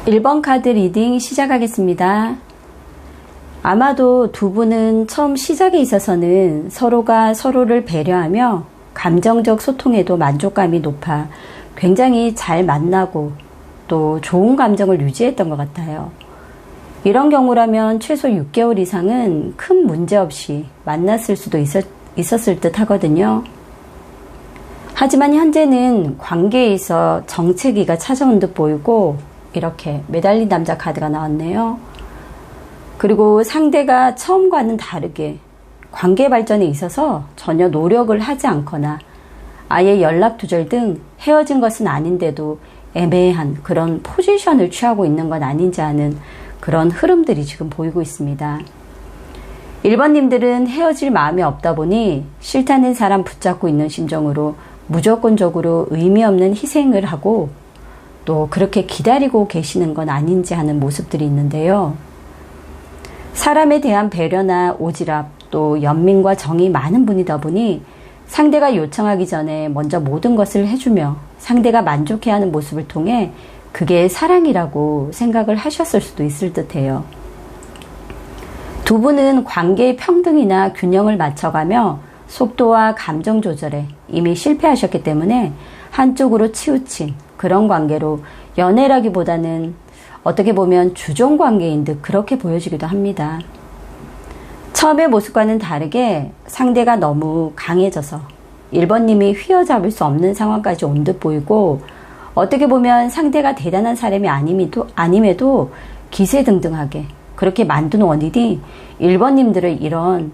1번 카드 리딩 시작하겠습니다. 아마도 두 분은 처음 시작에 있어서는 서로가 서로를 배려하며 감정적 소통에도 만족감이 높아 굉장히 잘 만나고 또 좋은 감정을 유지했던 것 같아요. 이런 경우라면 최소 6개월 이상은 큰 문제 없이 만났을 수도 있었을 듯 하거든요. 하지만 현재는 관계에 있어 정체기가 찾아온 듯 보이고 이렇게 매달린 남자 카드가 나왔네요. 그리고 상대가 처음과는 다르게 관계 발전에 있어서 전혀 노력을 하지 않거나 아예 연락 두절 등 헤어진 것은 아닌데도 애매한 그런 포지션을 취하고 있는 건 아닌지 하는 그런 흐름들이 지금 보이고 있습니다. 1번님들은 헤어질 마음이 없다 보니 싫다는 사람 붙잡고 있는 심정으로 무조건적으로 의미 없는 희생을 하고 또 그렇게 기다리고 계시는 건 아닌지 하는 모습들이 있는데요. 사람에 대한 배려나 오지랖 또 연민과 정이 많은 분이다 보니 상대가 요청하기 전에 먼저 모든 것을 해주며 상대가 만족해하는 모습을 통해 그게 사랑이라고 생각을 하셨을 수도 있을 듯해요. 두 분은 관계의 평등이나 균형을 맞춰가며 속도와 감정 조절에 이미 실패하셨기 때문에 한쪽으로 치우친 그런 관계로 연애라기보다는 어떻게 보면 주종 관계인 듯 그렇게 보여지기도 합니다. 처음의 모습과는 다르게 상대가 너무 강해져서 1번님이 휘어잡을 수 없는 상황까지 온 듯 보이고 어떻게 보면 상대가 대단한 사람이 아님에도 기세등등하게 그렇게 만든 원인이 1번님들의 이런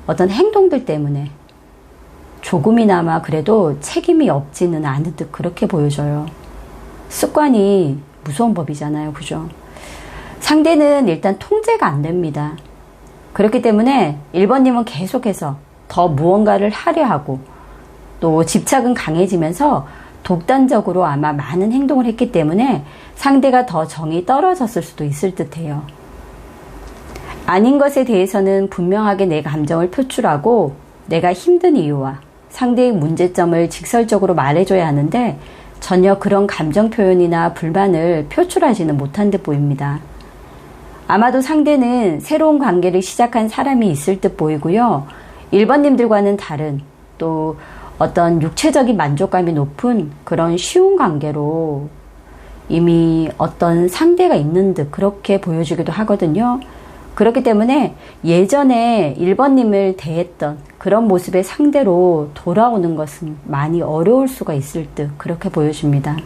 어떤 행동들 때문에 조금이나마 그래도 책임이 없지는 않은 듯 그렇게 보여져요. 습관이 무서운 법이잖아요. 그죠? 상대는 일단 통제가 안 됩니다. 그렇기 때문에 1번님은 계속해서 더 무언가를 하려 하고 또 집착은 강해지면서 독단적으로 아마 많은 행동을 했기 때문에 상대가 더 정이 떨어졌을 수도 있을 듯해요. 아닌 것에 대해서는 분명하게 내 감정을 표출하고 내가 힘든 이유와 상대의 문제점을 직설적으로 말해줘야 하는데 전혀 그런 감정 표현이나 불만을 표출하지는 못한 듯 보입니다. 아마도 상대는 새로운 관계를 시작한 사람이 있을 듯 보이고요. 1번님들과는 다른 또 어떤 육체적인 만족감이 높은 그런 쉬운 관계로 이미 어떤 상대가 있는 듯 그렇게 보여주기도 하거든요. 그렇기 때문에 예전에 1번님을 대했던 그런 모습의 상대로 돌아오는 것은 많이 어려울 수가 있을 듯 그렇게 보여집니다.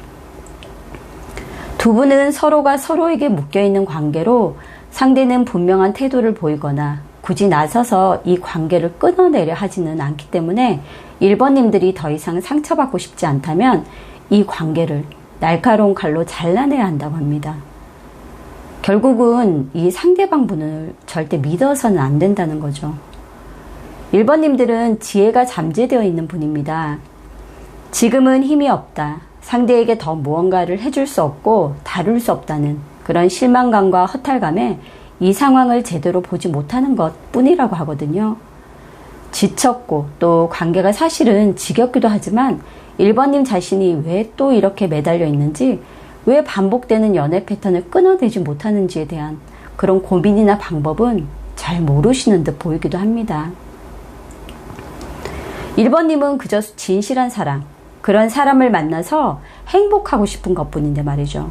두 분은 서로가 서로에게 묶여있는 관계로 상대는 분명한 태도를 보이거나 굳이 나서서 이 관계를 끊어내려 하지는 않기 때문에 1번님들이 더 이상 상처받고 싶지 않다면 이 관계를 날카로운 칼로 잘라내야 한다고 합니다. 결국은 이 상대방 분을 절대 믿어서는 안 된다는 거죠. 1번님들은 지혜가 잠재되어 있는 분입니다. 지금은 힘이 없다. 상대에게 더 무언가를 해줄 수 없고 다룰 수 없다는 그런 실망감과 허탈감에 이 상황을 제대로 보지 못하는 것 뿐이라고 하거든요. 지쳤고 또 관계가 사실은 지겹기도 하지만 1번님 자신이 왜 또 이렇게 매달려 있는지 왜 반복되는 연애 패턴을 끊어내지 못하는지에 대한 그런 고민이나 방법은 잘 모르시는 듯 보이기도 합니다. 1번님은 그저 진실한 사람, 그런 사람을 만나서 행복하고 싶은 것뿐인데 말이죠.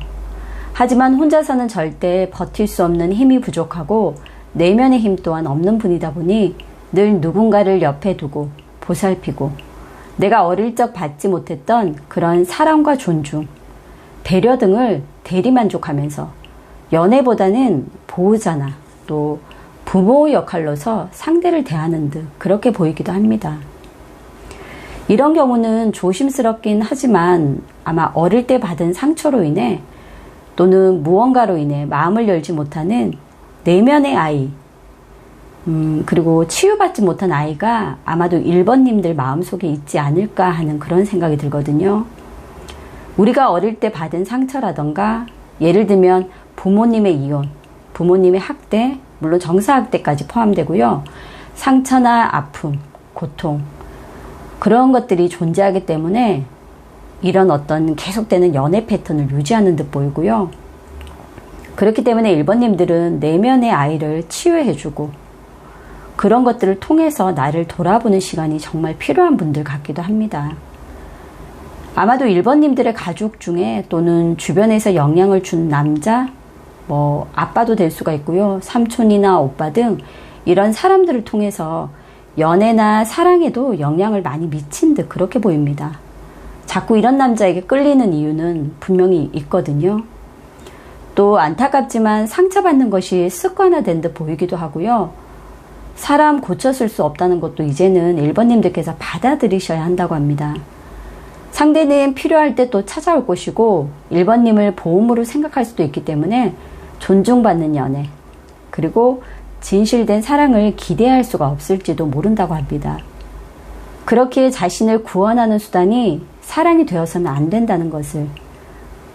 하지만 혼자서는 절대 버틸 수 없는 힘이 부족하고 내면의 힘 또한 없는 분이다 보니 늘 누군가를 옆에 두고 보살피고 내가 어릴 적 받지 못했던 그런 사랑과 존중, 배려 등을 대리만족하면서 연애보다는 보호자나 또 부모 역할로서 상대를 대하는 듯 그렇게 보이기도 합니다. 이런 경우는 조심스럽긴 하지만 아마 어릴 때 받은 상처로 인해 또는 무언가로 인해 마음을 열지 못하는 내면의 아이, 그리고 치유받지 못한 아이가 아마도 1번님들 마음속에 있지 않을까 하는 그런 생각이 들거든요. 우리가 어릴 때 받은 상처라던가 예를 들면 부모님의 이혼, 부모님의 학대, 물론 정사학대까지 포함되고요. 상처나 아픔, 고통 그런 것들이 존재하기 때문에 이런 어떤 계속되는 연애 패턴을 유지하는 듯 보이고요. 그렇기 때문에 1번님들은 내면의 아이를 치유해주고 그런 것들을 통해서 나를 돌아보는 시간이 정말 필요한 분들 같기도 합니다. 아마도 1번님들의 가족 중에 또는 주변에서 영향을 준 남자, 아빠도 될 수가 있고요. 삼촌이나 오빠 등 이런 사람들을 통해서 연애나 사랑에도 영향을 많이 미친 듯 그렇게 보입니다. 자꾸 이런 남자에게 끌리는 이유는 분명히 있거든요. 또 안타깝지만 상처받는 것이 습관화된 듯 보이기도 하고요. 사람 고쳤을 수 없다는 것도 이제는 1번님들께서 받아들이셔야 한다고 합니다. 상대는 필요할 때 또 찾아올 것이고 1번님을 보험으로 생각할 수도 있기 때문에 존중받는 연애 그리고 진실된 사랑을 기대할 수가 없을지도 모른다고 합니다. 그렇게 자신을 구원하는 수단이 사랑이 되어서는 안 된다는 것을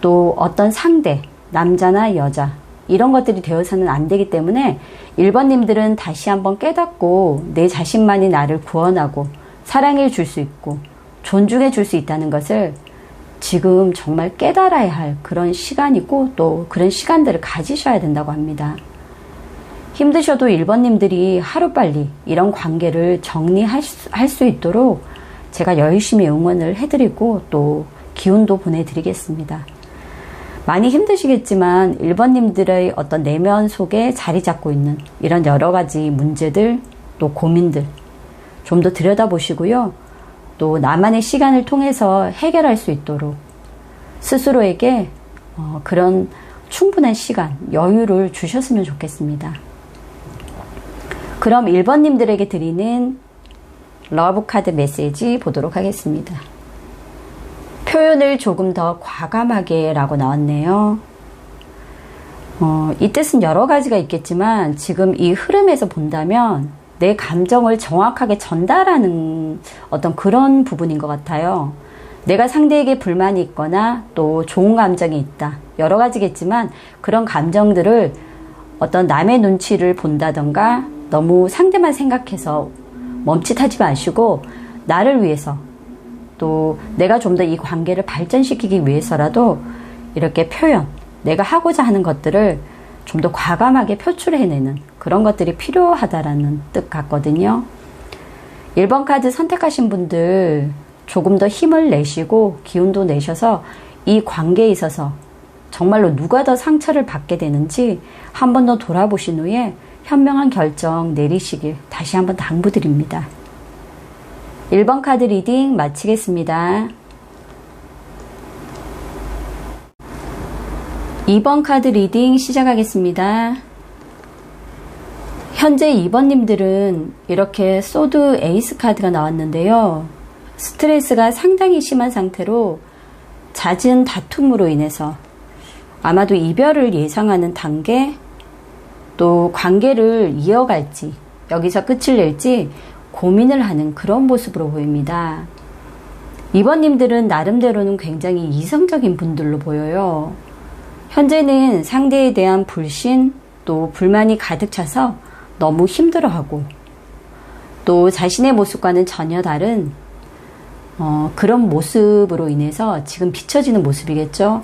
또 어떤 상대, 남자나 여자 이런 것들이 되어서는 안 되기 때문에 1번님들은 다시 한번 깨닫고 내 자신만이 나를 구원하고 사랑해 줄 수 있고 존중해 줄 수 있다는 것을 지금 정말 깨달아야 할 그런 시간이고 또 그런 시간들을 가지셔야 된다고 합니다. 힘드셔도 1번님들이 하루빨리 이런 관계를 정리할 수 있도록 제가 열심히 응원을 해드리고 또 기운도 보내드리겠습니다. 많이 힘드시겠지만 1번님들의 어떤 내면 속에 자리 잡고 있는 이런 여러 가지 문제들 또 고민들 좀 더 들여다보시고요. 또 나만의 시간을 통해서 해결할 수 있도록 스스로에게 그런 충분한 시간, 여유를 주셨으면 좋겠습니다. 그럼 1번님들에게 드리는 러브카드 메시지 보도록 하겠습니다. 표현을 조금 더 과감하게 라고 나왔네요. 이 뜻은 여러 가지가 있겠지만 지금 이 흐름에서 본다면 내 감정을 정확하게 전달하는 어떤 그런 부분인 것 같아요. 내가 상대에게 불만이 있거나 또 좋은 감정이 있다. 여러 가지겠지만 그런 감정들을 어떤 남의 눈치를 본다던가 너무 상대만 생각해서 멈칫하지 마시고 나를 위해서 또 내가 좀 더 이 관계를 발전시키기 위해서라도 이렇게 표현, 내가 하고자 하는 것들을 좀 더 과감하게 표출해내는 그런 것들이 필요하다라는 뜻 같거든요. 1번 카드 선택하신 분들 조금 더 힘을 내시고 기운도 내셔서 이 관계에 있어서 정말로 누가 더 상처를 받게 되는지 한 번 더 돌아보신 후에 현명한 결정 내리시길 다시 한번 당부드립니다. 1번 카드 리딩 마치겠습니다. 2번 카드 리딩 시작하겠습니다. 현재 2번님들은 이렇게 소드 에이스 카드가 나왔는데요. 스트레스가 상당히 심한 상태로 잦은 다툼으로 인해서 아마도 이별을 예상하는 단계 또 관계를 이어갈지 여기서 끝을 낼지 고민을 하는 그런 모습으로 보입니다. 2번님들은 나름대로는 굉장히 이성적인 분들로 보여요. 현재는 상대에 대한 불신 또 불만이 가득 차서 너무 힘들어하고 또 자신의 모습과는 전혀 다른 그런 모습으로 인해서 지금 비춰지는 모습이겠죠.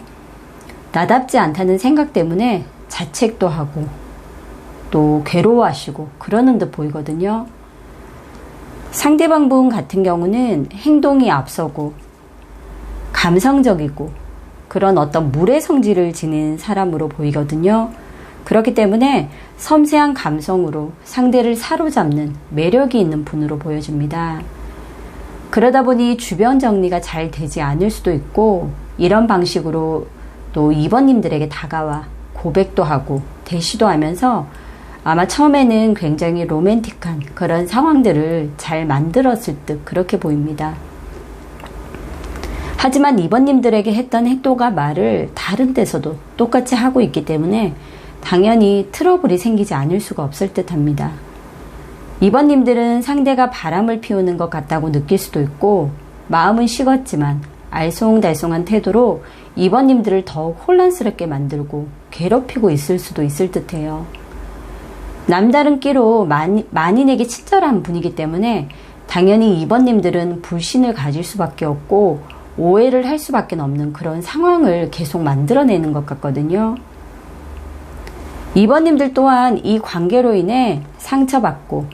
나답지 않다는 생각 때문에 자책도 하고 또 괴로워하시고 그러는 듯 보이거든요. 상대방 분 같은 경우는 행동이 앞서고 감성적이고 그런 어떤 물의 성질을 지닌 사람으로 보이거든요. 그렇기 때문에 섬세한 감성으로 상대를 사로잡는 매력이 있는 분으로 보여집니다. 그러다 보니 주변 정리가 잘 되지 않을 수도 있고 이런 방식으로 또 2번님들에게 다가와 고백도 하고 대시도 하면서 아마 처음에는 굉장히 로맨틱한 그런 상황들을 잘 만들었을 듯 그렇게 보입니다. 하지만 2번님들에게 했던 행동과 말을 다른 데서도 똑같이 하고 있기 때문에 당연히 트러블이 생기지 않을 수가 없을 듯 합니다. 2번님들은 상대가 바람을 피우는 것 같다고 느낄 수도 있고 마음은 식었지만 알쏭달쏭한 태도로 2번님들을 더욱 혼란스럽게 만들고 괴롭히고 있을 수도 있을 듯해요. 남다른 끼로 만인에게 친절한 분이기 때문에 당연히 2번님들은 불신을 가질 수밖에 없고 오해를 할 수밖에 없는 그런 상황을 계속 만들어내는 것 같거든요. 2번님들 또한 이 관계로 인해 상처받고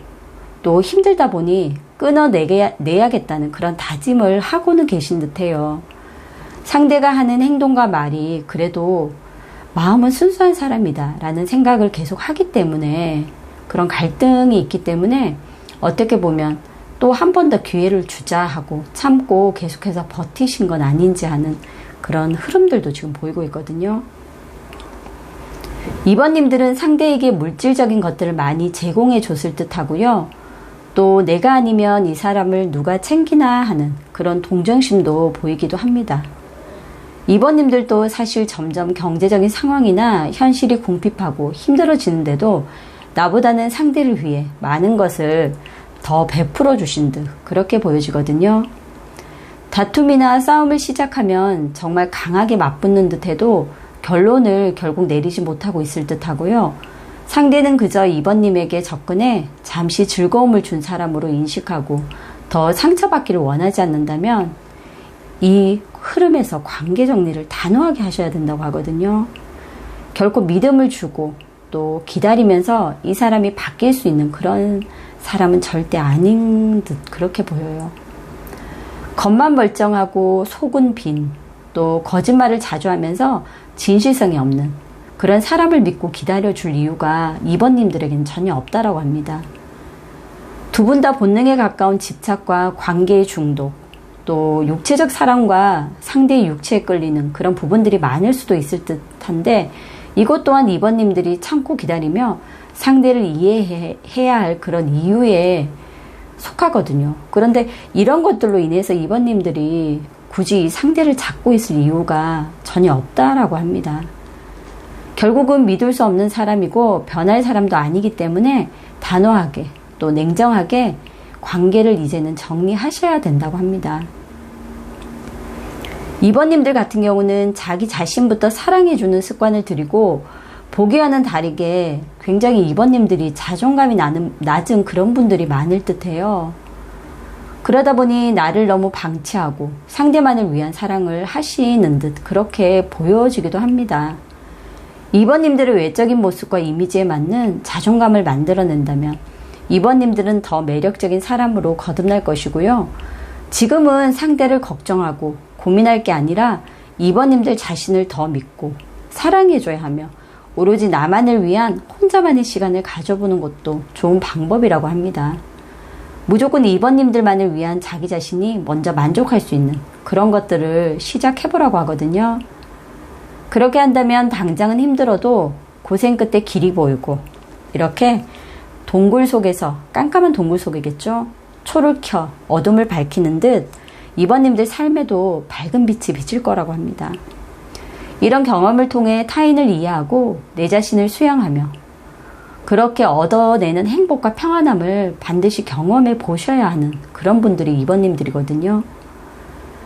또 힘들다 보니 끊어내야겠다는 그런 다짐을 하고는 계신 듯해요. 상대가 하는 행동과 말이 그래도 마음은 순수한 사람이다 라는 생각을 계속 하기 때문에, 그런 갈등이 있기 때문에 어떻게 보면 또 한 번 더 기회를 주자 하고 참고 계속해서 버티신 건 아닌지 하는 그런 흐름들도 지금 보이고 있거든요. 2번님들은 상대에게 물질적인 것들을 많이 제공해 줬을 듯 하고요. 또 내가 아니면 이 사람을 누가 챙기나 하는 그런 동정심도 보이기도 합니다. 2번님들도 사실 점점 경제적인 상황이나 현실이 궁핍하고 힘들어지는데도 나보다는 상대를 위해 많은 것을 더 베풀어 주신 듯 그렇게 보여지거든요. 다툼이나 싸움을 시작하면 정말 강하게 맞붙는 듯 해도 결론을 결국 내리지 못하고 있을 듯 하고요. 상대는 그저 2번님에게 접근해 잠시 즐거움을 준 사람으로 인식하고 더 상처받기를 원하지 않는다면 이 흐름에서 관계 정리를 단호하게 하셔야 된다고 하거든요. 결코 믿음을 주고 또 기다리면서 이 사람이 바뀔 수 있는 그런 사람은 절대 아닌 듯 그렇게 보여요. 겉만 멀쩡하고 속은 빈, 또 거짓말을 자주 하면서 진실성이 없는 그런 사람을 믿고 기다려줄 이유가 2번님들에겐 전혀 없다라고 합니다. 두 분 다 본능에 가까운 집착과 관계의 중독, 또 육체적 사랑과 상대의 육체에 끌리는 그런 부분들이 많을 수도 있을 듯한데, 이것 또한 2번님들이 참고 기다리며 상대를 이해해야 할 그런 이유에 속하거든요. 그런데 이런 것들로 인해서 2번님들이 굳이 상대를 잡고 있을 이유가 전혀 없다라고 합니다. 결국은 믿을 수 없는 사람이고 변할 사람도 아니기 때문에 단호하게 또 냉정하게 관계를 이제는 정리하셔야 된다고 합니다. 2번님들 같은 경우는 자기 자신부터 사랑해주는 습관을 들이고 보기와는 다르게 굉장히 2번님들이 자존감이 낮은 그런 분들이 많을 듯해요. 그러다 보니 나를 너무 방치하고 상대만을 위한 사랑을 하시는 듯 그렇게 보여지기도 합니다. 2번님들의 외적인 모습과 이미지에 맞는 자존감을 만들어낸다면 2번님들은 더 매력적인 사람으로 거듭날 것이고요. 지금은 상대를 걱정하고 고민할 게 아니라 2번님들 자신을 더 믿고 사랑해줘야 하며 오로지 나만을 위한 혼자만의 시간을 가져보는 것도 좋은 방법이라고 합니다. 무조건 2번님들만을 위한 자기 자신이 먼저 만족할 수 있는 그런 것들을 시작해보라고 하거든요. 그렇게 한다면 당장은 힘들어도 고생 끝에 길이 보이고 이렇게 동굴 속에서, 깜깜한 동굴 속이겠죠? 초를 켜 어둠을 밝히는 듯 2번님들 삶에도 밝은 빛이 비칠 거라고 합니다. 이런 경험을 통해 타인을 이해하고 내 자신을 수용하며 그렇게 얻어내는 행복과 평안함을 반드시 경험해 보셔야 하는 그런 분들이 2번님들이거든요.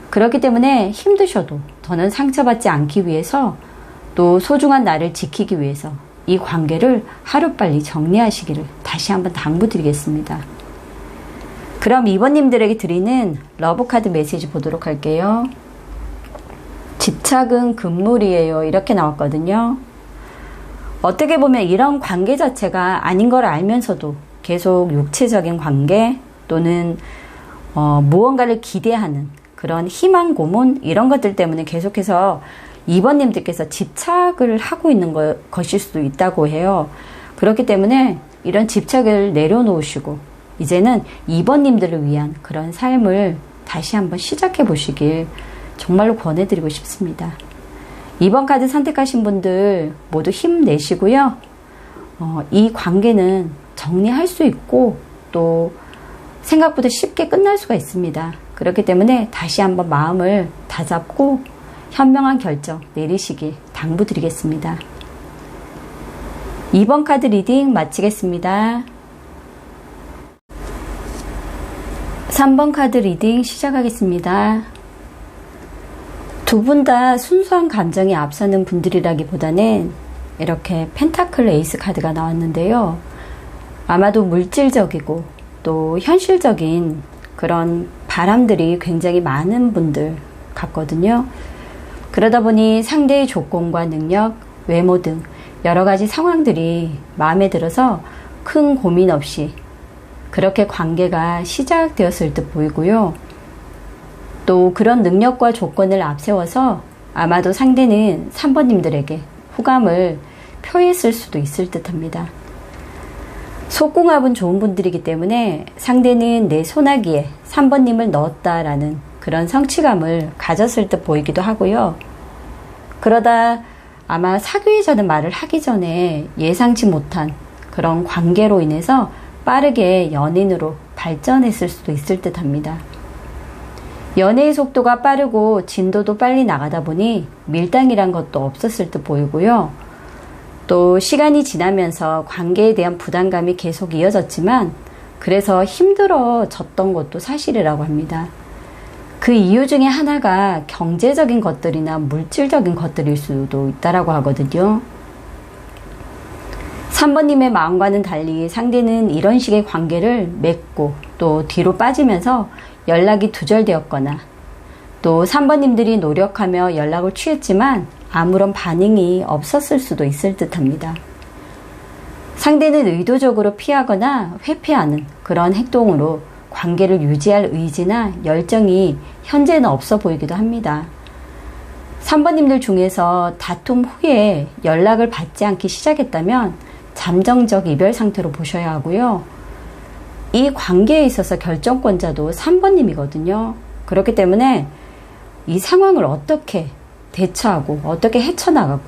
그렇기 때문에 힘드셔도 더는 상처받지 않기 위해서 또 소중한 나를 지키기 위해서 이 관계를 하루빨리 정리하시기를 다시 한번 당부드리겠습니다. 그럼 2번님들에게 드리는 러브카드 메시지 보도록 할게요. 집착은 금물이에요. 이렇게 나왔거든요. 어떻게 보면 이런 관계 자체가 아닌 걸 알면서도 계속 육체적인 관계 또는 무언가를 기대하는 그런 희망 고문 이런 것들 때문에 계속해서 2번님들께서 집착을 하고 있는 것일 수도 있다고 해요. 그렇기 때문에 이런 집착을 내려놓으시고 이제는 2번님들을 위한 그런 삶을 다시 한번 시작해 보시길 정말로 권해드리고 싶습니다. 2번 카드 선택하신 분들 모두 힘내시고요. 이 관계는 정리할 수 있고 또 생각보다 쉽게 끝날 수가 있습니다. 그렇기 때문에 다시 한번 마음을 다잡고 현명한 결정 내리시길 당부드리겠습니다. 2번 카드 리딩 마치겠습니다. 3번 카드 리딩 시작하겠습니다. 두 분 다 순수한 감정이 앞서는 분들이라기보다는 이렇게 펜타클 에이스 카드가 나왔는데요. 아마도 물질적이고 또 현실적인 그런 바람들이 굉장히 많은 분들 같거든요. 그러다 보니 상대의 조건과 능력, 외모 등 여러 가지 상황들이 마음에 들어서 큰 고민 없이 그렇게 관계가 시작되었을 듯 보이고요. 또 그런 능력과 조건을 앞세워서 아마도 상대는 3번님들에게 호감을 표했을 수도 있을 듯 합니다. 속궁합은 좋은 분들이기 때문에 상대는 내 소나기에 3번님을 넣었다라는 그런 성취감을 가졌을 듯 보이기도 하고요. 그러다 아마 사귀자는 말을 하기 전에 예상치 못한 그런 관계로 인해서 빠르게 연인으로 발전했을 수도 있을 듯 합니다. 연애의 속도가 빠르고 진도도 빨리 나가다 보니 밀당이란 것도 없었을 듯 보이고요. 또 시간이 지나면서 관계에 대한 부담감이 계속 이어졌지만 그래서 힘들어졌던 것도 사실이라고 합니다. 그 이유 중에 하나가 경제적인 것들이나 물질적인 것들일 수도 있다라고 하거든요. 3번님의 마음과는 달리 상대는 이런 식의 관계를 맺고 또 뒤로 빠지면서 연락이 두절되었거나 또 3번님들이 노력하며 연락을 취했지만 아무런 반응이 없었을 수도 있을 듯 합니다. 상대는 의도적으로 피하거나 회피하는 그런 행동으로 관계를 유지할 의지나 열정이 현재는 없어 보이기도 합니다. 3번님들 중에서 다툼 후에 연락을 받지 않기 시작했다면 잠정적 이별 상태로 보셔야 하고요. 이 관계에 있어서 결정권자도 3번님이거든요. 그렇기 때문에 이 상황을 어떻게 대처하고 어떻게 헤쳐나가고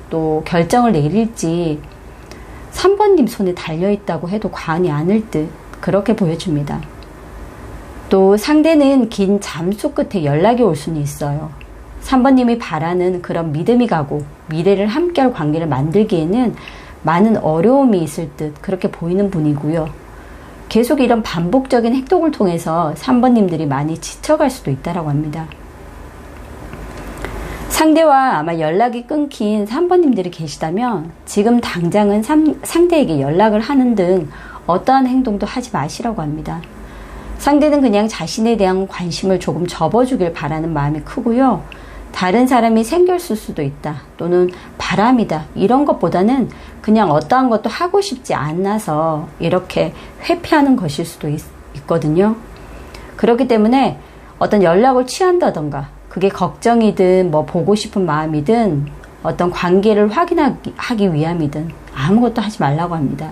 또 결정을 내릴지 3번님 손에 달려있다고 해도 과언이 아닐 듯 그렇게 보여줍니다. 또 상대는 긴 잠수 끝에 연락이 올 수는 있어요. 3번님이 바라는 그런 믿음이 가고 미래를 함께할 관계를 만들기에는 많은 어려움이 있을 듯 그렇게 보이는 분이고요. 계속 이런 반복적인 행동을 통해서 3번님들이 많이 지쳐갈 수도 있다고 합니다. 상대와 아마 연락이 끊긴 3번님들이 계시다면 지금 당장은 상대에게 연락을 하는 등 어떠한 행동도 하지 마시라고 합니다. 상대는 그냥 자신에 대한 관심을 조금 접어주길 바라는 마음이 크고요. 다른 사람이 생겼을 수도 있다 또는 바람이다 이런 것보다는 그냥 어떠한 것도 하고 싶지 않아서 이렇게 회피하는 것일 수도 있거든요. 그렇기 때문에 어떤 연락을 취한다던가 그게 걱정이든 뭐 보고 싶은 마음이든 어떤 관계를 확인하기 위함이든 아무것도 하지 말라고 합니다.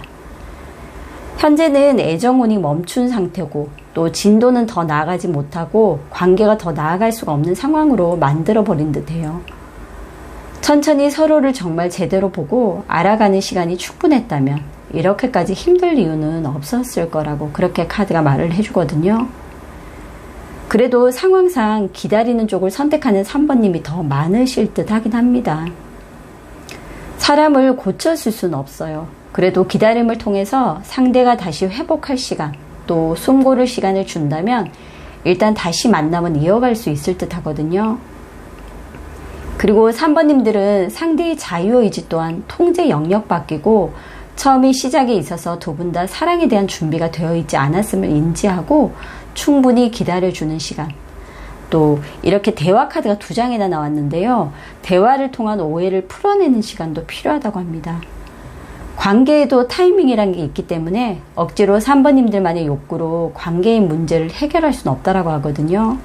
현재는 애정운이 멈춘 상태고 또 진도는 더 나아가지 못하고 관계가 더 나아갈 수가 없는 상황으로 만들어버린 듯해요. 천천히 서로를 정말 제대로 보고 알아가는 시간이 충분했다면 이렇게까지 힘들 이유는 없었을 거라고 그렇게 카드가 말을 해주거든요. 그래도 상황상 기다리는 쪽을 선택하는 3번님이 더 많으실 듯 하긴 합니다. 사람을 고쳤을 수는 없어요. 그래도 기다림을 통해서 상대가 다시 회복할 시간, 또 숨 고를 시간을 준다면 일단 다시 만남은 이어갈 수 있을 듯 하거든요. 그리고 3번님들은 상대의 자유의지 또한 통제 영역 바뀌고 처음이 시작에 있어서 두 분 다 사랑에 대한 준비가 되어 있지 않았음을 인지하고 충분히 기다려주는 시간, 또 이렇게 대화 카드가 2장이나 나왔는데요. 대화를 통한 오해를 풀어내는 시간도 필요하다고 합니다. 관계에도 타이밍이라는 게 있기 때문에 억지로 3번님들만의 욕구로 관계의 문제를 해결할 수는 없다라고 하거든요.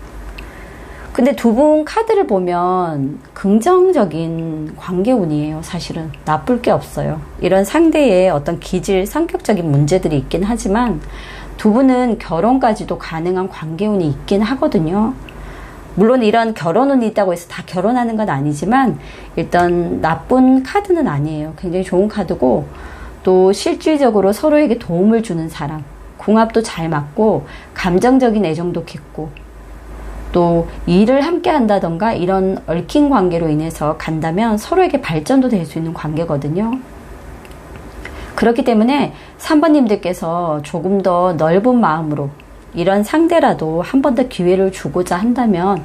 근데 두 분 카드를 보면 긍정적인 관계운이에요. 사실은 나쁠 게 없어요. 이런 상대의 어떤 기질, 성격적인 문제들이 있긴 하지만 두 분은 결혼까지도 가능한 관계운이 있긴 하거든요. 물론 이런 결혼운이 있다고 해서 다 결혼하는 건 아니지만 일단 나쁜 카드는 아니에요. 굉장히 좋은 카드고 또 실질적으로 서로에게 도움을 주는 사람, 궁합도 잘 맞고 감정적인 애정도 깊고 또 일을 함께 한다던가 이런 얽힌 관계로 인해서 간다면 서로에게 발전도 될 수 있는 관계거든요. 그렇기 때문에 3번님들께서 조금 더 넓은 마음으로 이런 상대라도 한 번 더 기회를 주고자 한다면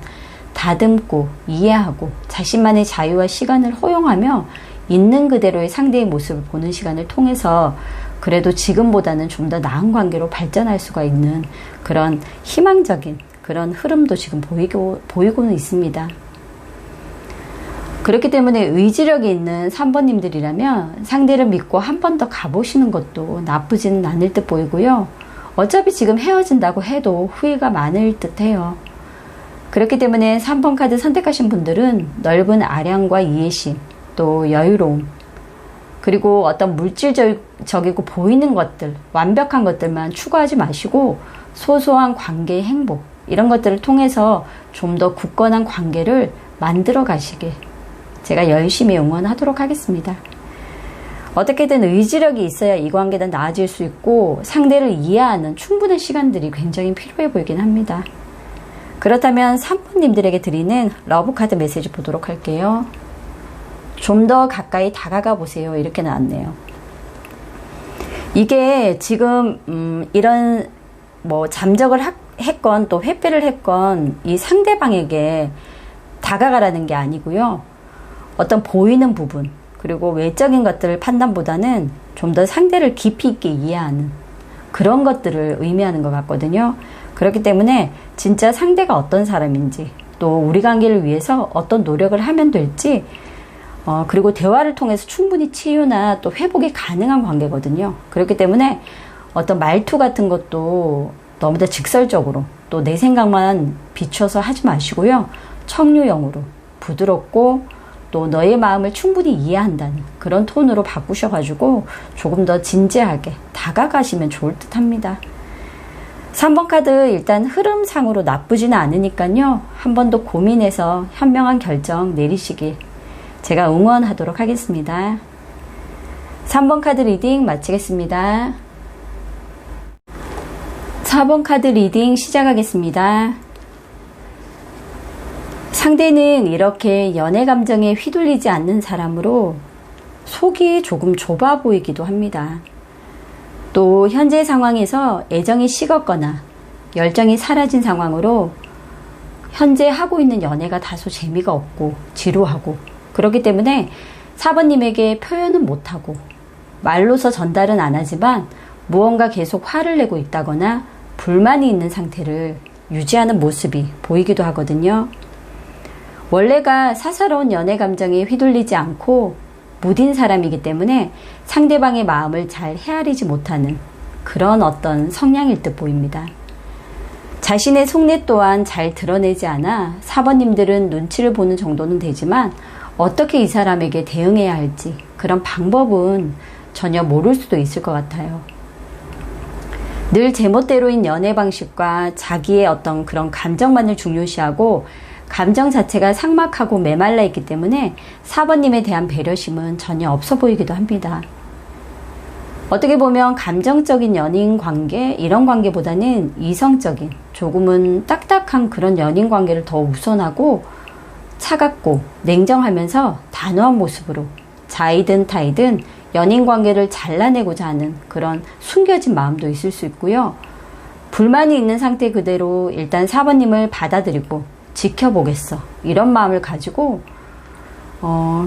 다듬고 이해하고 자신만의 자유와 시간을 허용하며 있는 그대로의 상대의 모습을 보는 시간을 통해서 그래도 지금보다는 좀 더 나은 관계로 발전할 수가 있는 그런 희망적인 그런 흐름도 지금 보이고는 있습니다. 그렇기 때문에 의지력이 있는 3번님들이라면 상대를 믿고 한 번 더 가보시는 것도 나쁘지는 않을 듯 보이고요. 어차피 지금 헤어진다고 해도 후회가 많을 듯 해요. 그렇기 때문에 3번 카드 선택하신 분들은 넓은 아량과 이해심, 또 여유로움, 그리고 어떤 물질적이고 보이는 것들, 완벽한 것들만 추구하지 마시고 소소한 관계의 행복, 이런 것들을 통해서 좀 더 굳건한 관계를 만들어 가시길 제가 열심히 응원하도록 하겠습니다. 어떻게든 의지력이 있어야 이 관계는 나아질 수 있고 상대를 이해하는 충분한 시간들이 굉장히 필요해 보이긴 합니다. 그렇다면 3번님들에게 드리는 러브카드 메시지 보도록 할게요. 좀 더 가까이 다가가 보세요. 이렇게 나왔네요. 이게 지금 이런 뭐 잠적을 했건 또 회피를 했건 이 상대방에게 다가가라는 게 아니고요. 어떤 보이는 부분 그리고 외적인 것들을 판단보다는 좀 더 상대를 깊이 있게 이해하는 그런 것들을 의미하는 것 같거든요. 그렇기 때문에 진짜 상대가 어떤 사람인지 또 우리 관계를 위해서 어떤 노력을 하면 될지 그리고 대화를 통해서 충분히 치유나 또 회복이 가능한 관계거든요. 그렇기 때문에 어떤 말투 같은 것도 너무 더 직설적으로 또 내 생각만 비춰서 하지 마시고요. 청유형으로 부드럽고 또 너의 마음을 충분히 이해한다는 그런 톤으로 바꾸셔가지고 조금 더 진지하게 다가가시면 좋을 듯 합니다. 3번 카드 일단 흐름상으로 나쁘지는 않으니까요. 한 번 더 고민해서 현명한 결정 내리시길 제가 응원하도록 하겠습니다. 3번 카드 리딩 마치겠습니다. 4번 카드 리딩 시작하겠습니다. 상대는 이렇게 연애 감정에 휘둘리지 않는 사람으로 속이 조금 좁아 보이기도 합니다. 또 현재 상황에서 애정이 식었거나 열정이 사라진 상황으로 현재 하고 있는 연애가 다소 재미가 없고 지루하고 그렇기 때문에 4번님에게 표현은 못하고 말로서 전달은 안 하지만 무언가 계속 화를 내고 있다거나 불만이 있는 상태를 유지하는 모습이 보이기도 하거든요. 원래가 사사로운 연애 감정에 휘둘리지 않고 무딘 사람이기 때문에 상대방의 마음을 잘 헤아리지 못하는 그런 어떤 성향일 듯 보입니다. 자신의 속내 또한 잘 드러내지 않아 4번님들은 눈치를 보는 정도는 되지만 어떻게 이 사람에게 대응해야 할지 그런 방법은 전혀 모를 수도 있을 것 같아요. 늘 제멋대로인 연애 방식과 자기의 어떤 그런 감정만을 중요시하고 감정 자체가 삭막하고 메말라 있기 때문에 4번님에 대한 배려심은 전혀 없어 보이기도 합니다. 어떻게 보면 감정적인 연인 관계, 이런 관계보다는 이성적인, 조금은 딱딱한 그런 연인 관계를 더 우선하고 차갑고 냉정하면서 단호한 모습으로 자이든 타이든 연인 관계를 잘라내고자 하는 그런 숨겨진 마음도 있을 수 있고요. 불만이 있는 상태 그대로 일단 4번님을 받아들이고 지켜보겠어. 이런 마음을 가지고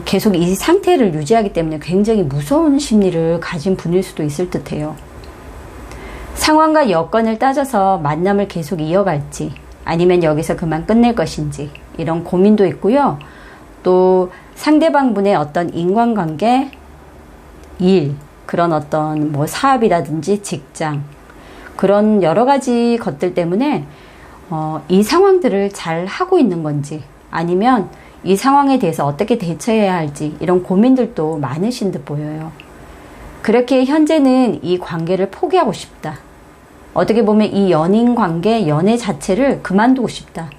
계속 이 상태를 유지하기 때문에 굉장히 무서운 심리를 가진 분일 수도 있을 듯해요. 상황과 여건을 따져서 만남을 계속 이어갈지 아니면 여기서 그만 끝낼 것인지 이런 고민도 있고요. 또 상대방분의 어떤 인간관계, 일, 그런 어떤 뭐 사업이라든지 직장 그런 여러 가지 것들 때문에 이 상황들을 잘 하고 있는 건지 아니면 이 상황에 대해서 어떻게 대처해야 할지 이런 고민들도 많으신 듯 보여요. 그렇게 현재는 이 관계를 포기하고 싶다. 어떻게 보면 이 연인 관계, 연애 자체를 그만두고 싶다.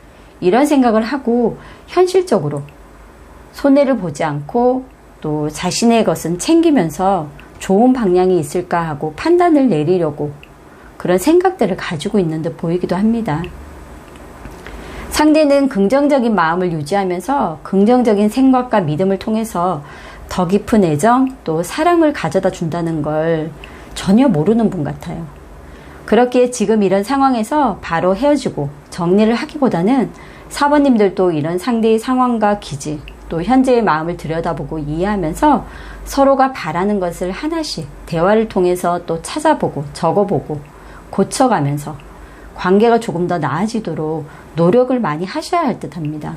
이런 생각을 하고 현실적으로 손해를 보지 않고 또 자신의 것은 챙기면서 좋은 방향이 있을까 하고 판단을 내리려고 그런 생각들을 가지고 있는 듯 보이기도 합니다. 상대는 긍정적인 마음을 유지하면서 긍정적인 생각과 믿음을 통해서 더 깊은 애정 또 사랑을 가져다 준다는 걸 전혀 모르는 분 같아요. 그렇기에 지금 이런 상황에서 바로 헤어지고 정리를 하기보다는 4번님들도 이런 상대의 상황과 기질 또 현재의 마음을 들여다보고 이해하면서 서로가 바라는 것을 하나씩 대화를 통해서 또 찾아보고 적어보고 고쳐가면서 관계가 조금 더 나아지도록 노력을 많이 하셔야 할 듯 합니다.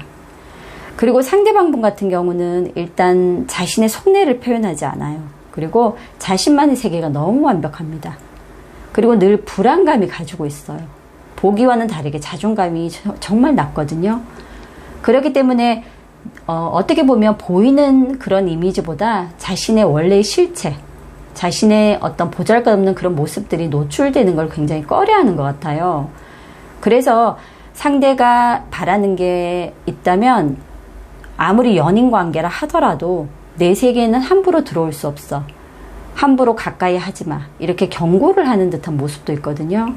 그리고 상대방 분 같은 경우는 일단 자신의 속내를 표현하지 않아요. 그리고 자신만의 세계가 너무 완벽합니다. 그리고 늘 불안감이 가지고 있어요. 보기와는 다르게 자존감이 정말 낮거든요. 그렇기 때문에 어떻게 보면 보이는 그런 이미지보다 자신의 원래의 실체, 자신의 어떤 보잘것없는 그런 모습들이 노출되는 걸 굉장히 꺼려하는 것 같아요. 그래서 상대가 바라는 게 있다면 아무리 연인 관계라 하더라도 내 세계에는 함부로 들어올 수 없어. 함부로 가까이 하지 마. 이렇게 경고를 하는 듯한 모습도 있거든요.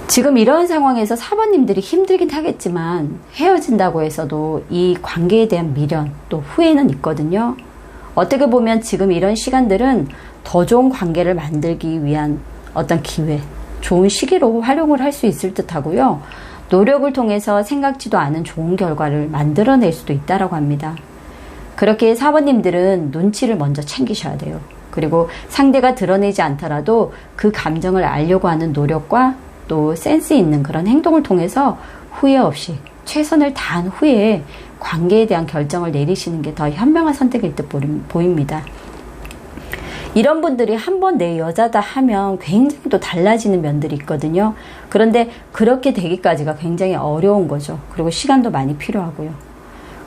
지금 이런 상황에서 사모님들이 힘들긴 하겠지만 헤어진다고 해서도 이 관계에 대한 미련 또 후회는 있거든요. 어떻게 보면 지금 이런 시간들은 더 좋은 관계를 만들기 위한 어떤 기회, 좋은 시기로 활용을 할 수 있을 듯 하고요. 노력을 통해서 생각지도 않은 좋은 결과를 만들어낼 수도 있다라고 합니다. 그렇게 사모님들은 눈치를 먼저 챙기셔야 돼요. 그리고 상대가 드러내지 않더라도 그 감정을 알려고 하는 노력과 또 센스 있는 그런 행동을 통해서 후회 없이 최선을 다한 후에 관계에 대한 결정을 내리시는 게 더 현명한 선택일 듯 보입니다. 이런 분들이 한번 내 여자다 하면 굉장히 또 달라지는 면들이 있거든요. 그런데 그렇게 되기까지가 굉장히 어려운 거죠. 그리고 시간도 많이 필요하고요.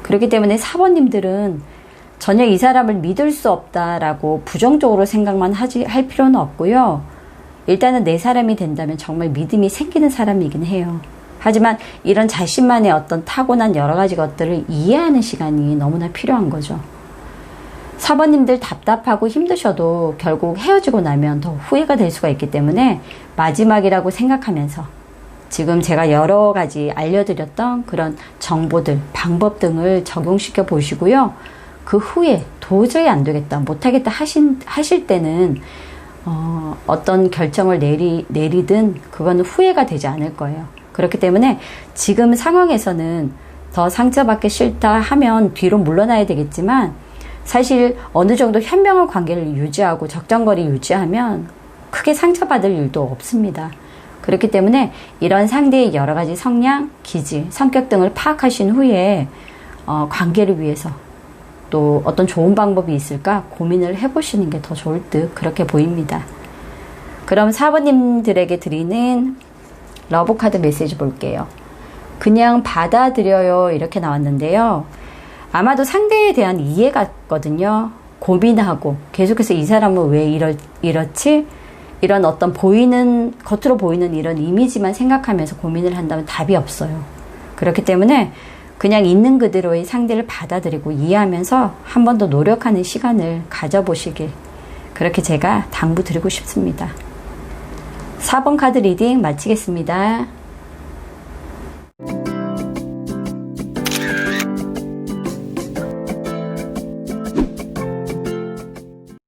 그렇기 때문에 사모님들은 전혀 이 사람을 믿을 수 없다라고 부정적으로 생각만 할 필요는 없고요. 일단은 내 사람이 된다면 정말 믿음이 생기는 사람이긴 해요. 하지만 이런 자신만의 어떤 타고난 여러 가지 것들을 이해하는 시간이 너무나 필요한 거죠. 사모님들 답답하고 힘드셔도 결국 헤어지고 나면 더 후회가 될 수가 있기 때문에 마지막이라고 생각하면서 지금 제가 여러 가지 알려드렸던 그런 정보들, 방법 등을 적용시켜 보시고요. 그 후에 도저히 안 되겠다, 못하겠다 하실 때는 어떤 결정을 내리든 그거는 후회가 되지 않을 거예요. 그렇기 때문에 지금 상황에서는 더 상처받기 싫다 하면 뒤로 물러나야 되겠지만 사실 어느 정도 현명한 관계를 유지하고 적정거리 유지하면 크게 상처받을 일도 없습니다. 그렇기 때문에 이런 상대의 여러 가지 성향, 기질, 성격 등을 파악하신 후에 관계를 위해서 또 어떤 좋은 방법이 있을까 고민을 해보시는 게 더 좋을 듯 그렇게 보입니다. 그럼 사부님들에게 드리는 러브카드 메시지 볼게요. 그냥 받아들여요 이렇게 나왔는데요. 아마도 상대에 대한 이해 같거든요. 고민하고 계속해서 이 사람은 왜 이렇지? 이런 어떤 겉으로 보이는 이런 이미지만 생각하면서 고민을 한다면 답이 없어요. 그렇기 때문에 그냥 있는 그대로의 상대를 받아들이고 이해하면서 한 번 더 노력하는 시간을 가져보시길 그렇게 제가 당부드리고 싶습니다. 4번 카드 리딩 마치겠습니다.